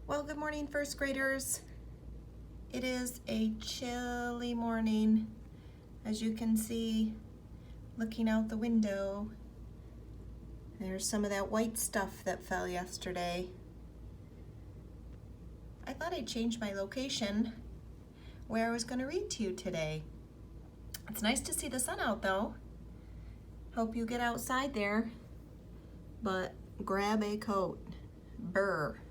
Well, good morning, first graders. It is a chilly morning. As you can see, looking out the window, there's some of that white stuff that fell yesterday. I thought I'd change my location where I was going to read to you today. It's nice to see the sun out though. Hope you get outside there, but grab a coat. Brr.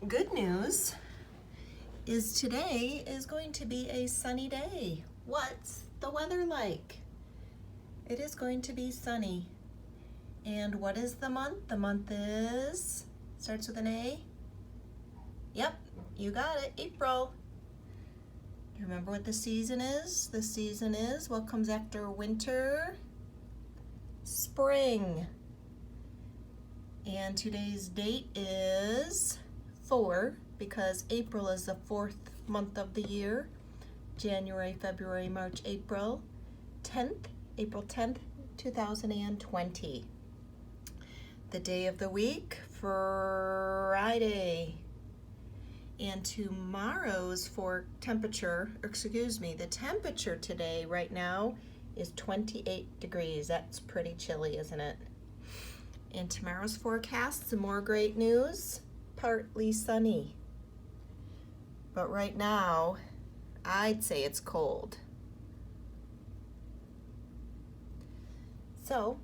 Good news is today is going to be a sunny day. What's the weather like? It is going to be sunny. And what is the month? The month starts with an A. Yep, you got it, April. You remember what the season is? The season is what comes after winter? Spring. And today's date is 4 because April is the 4th month of the year. January, February, March, April 10th, April 10th, 2020. The day of the week, Friday. And tomorrow's the temperature today right now is 28 degrees. That's pretty chilly, isn't it? And tomorrow's forecast, some more great news. Partly sunny. But right now, I'd say it's cold. So,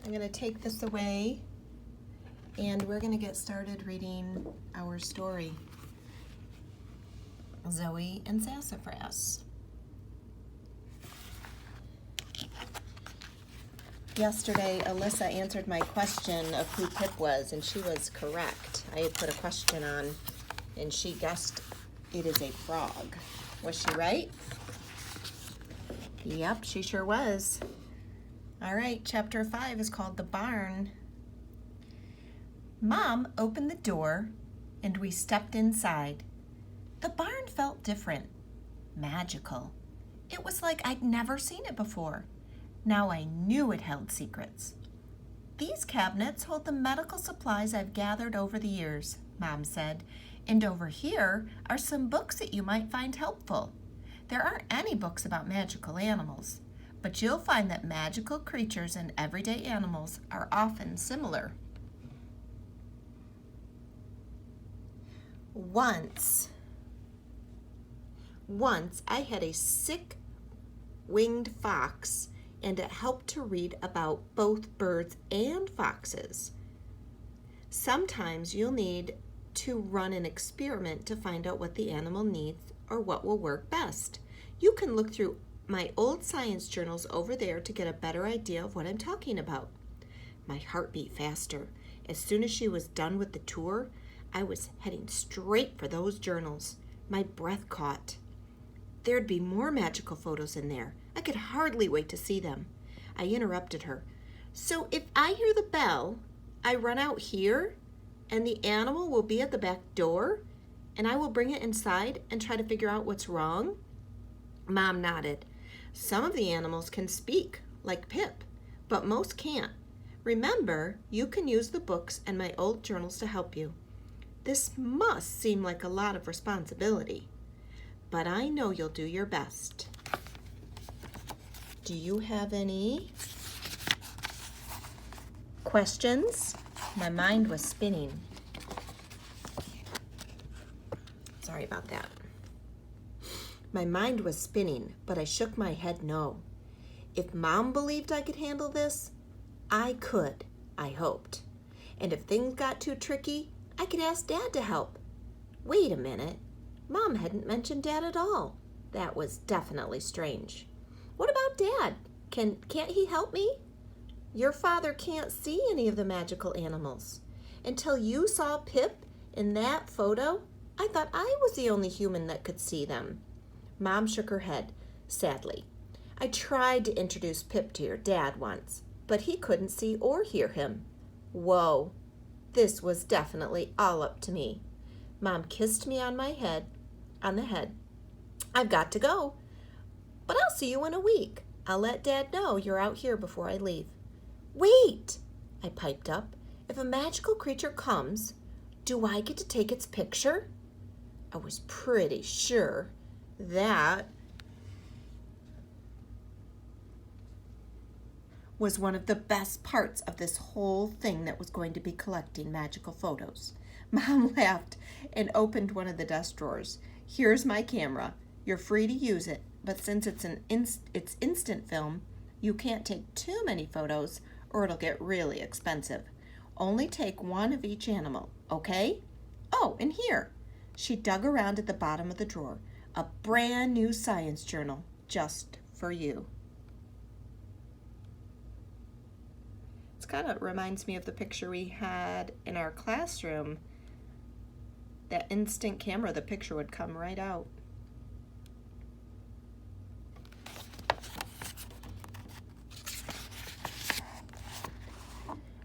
I'm going to take this away and we're going to get started reading our story. Zoe and Sassafras. Yesterday, Alyssa answered my question of who Pip was, and she was correct. I had put a question on, and she guessed it is a frog. Was she right? Yep, she sure was. All right, chapter 5 is called The Barn. Mom opened the door, and we stepped inside. The barn felt different, magical. It was like I'd never seen it before. Now I knew it held secrets. These cabinets hold the medical supplies I've gathered over the years, Mom said, and over here are some books that you might find helpful. There aren't any books about magical animals, but you'll find that magical creatures and everyday animals are often similar. Once I had a sick winged fox, and it helped to read about both birds and foxes. Sometimes you'll need to run an experiment to find out what the animal needs or what will work best. You can look through my old science journals over there to get a better idea of what I'm talking about. My heart beat faster. As soon as she was done with the tour, I was heading straight for those journals. My breath caught. There'd be more magical photos in there. I could hardly wait to see them. I interrupted her. So if I hear the bell, I run out here, and the animal will be at the back door, and I will bring it inside and try to figure out what's wrong? Mom nodded. Some of the animals can speak, like Pip, but most can't. Remember, you can use the books and my old journals to help you. This must seem like a lot of responsibility, but I know you'll do your best. Do you have any questions? My mind was spinning. Sorry about that. My mind was spinning, but I shook my head no. If Mom believed I could handle this, I could, I hoped. And if things got too tricky, I could ask Dad to help. Wait a minute. Mom hadn't mentioned Dad at all. That was definitely strange. What about Dad? Can't he help me? Your father can't see any of the magical animals. Until you saw Pip in that photo, I thought I was the only human that could see them. Mom shook her head, sadly. I tried to introduce Pip to your dad once, but he couldn't see or hear him. Whoa, this was definitely all up to me. Mom kissed me on the head. I've got to go, but I'll see you in a week. I'll let Dad know you're out here before I leave. Wait, I piped up. If a magical creature comes, Do I get to take its picture? I was pretty sure that was one of the best parts of this whole thing that was going to be collecting magical photos. Mom laughed and opened one of the desk drawers. Here's my camera. You're free to use it, but since it's it's instant film, you can't take too many photos or it'll get really expensive. Only take one of each animal, okay? Oh, and here. She dug around at the bottom of the drawer. A brand new science journal just for you. It kind of reminds me of the picture we had in our classroom. That instant camera, the picture would come right out.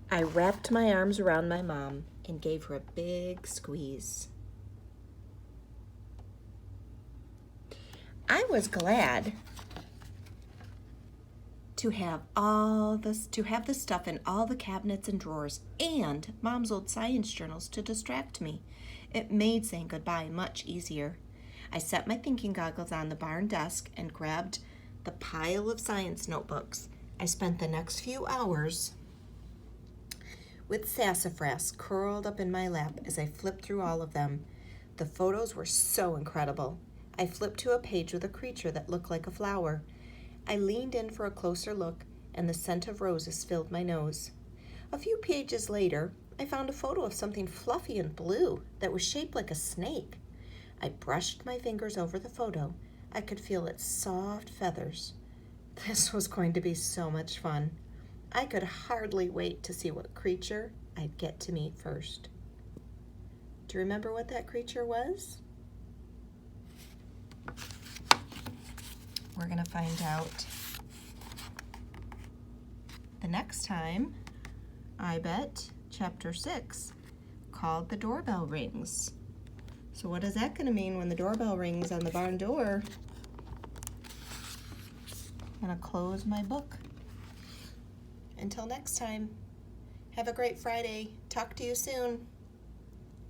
I wrapped my arms around my mom and gave her a big squeeze. I was glad to have the stuff in all the cabinets and drawers and Mom's old science journals to distract me. It made saying goodbye much easier. I set my thinking goggles on the barn desk and grabbed the pile of science notebooks. I spent the next few hours with Sassafras curled up in my lap as I flipped through all of them. The photos were so incredible. I flipped to a page with a creature that looked like a flower. I leaned in for a closer look, and the scent of roses filled my nose. A few pages later, I found a photo of something fluffy and blue that was shaped like a snake. I brushed my fingers over the photo. I could feel its soft feathers. This was going to be so much fun. I could hardly wait to see what creature I'd get to meet first. Do you remember what that creature was? We're going to find out the next time, I bet, Chapter 6, called The Doorbell Rings. So what is that going to mean when the doorbell rings on the barn door? I'm going to close my book. Until next time, have a great Friday. Talk to you soon.